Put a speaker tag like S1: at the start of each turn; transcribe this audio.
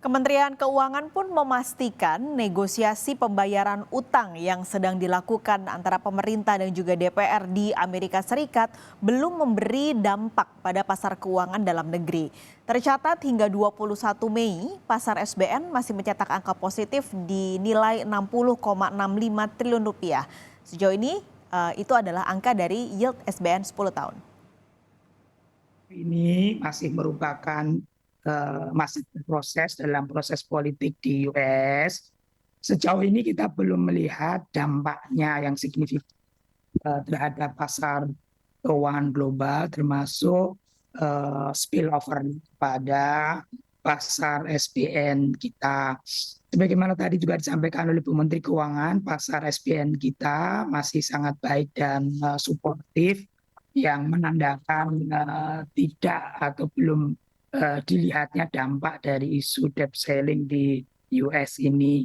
S1: Kementerian Keuangan pun memastikan negosiasi pembayaran utang yang sedang dilakukan antara pemerintah dan juga DPR di Amerika Serikat belum memberi dampak pada pasar keuangan dalam negeri. Tercatat hingga 21 Mei, pasar SBN masih mencetak angka positif di nilai 60,65 triliun rupiah. Sejauh ini itu adalah angka dari yield SBN 10 tahun.
S2: Ini masih merupakan masih proses dalam proses politik di US. Sejauh ini kita belum melihat dampaknya yang signifikan terhadap pasar keuangan global, termasuk spillover pada pasar SBN kita. Sebagaimana tadi juga disampaikan oleh Bu Menteri Keuangan, pasar SBN kita masih sangat baik dan suportif, yang menandakan tidak atau belum dilihatnya dampak dari isu debt ceiling di US ini.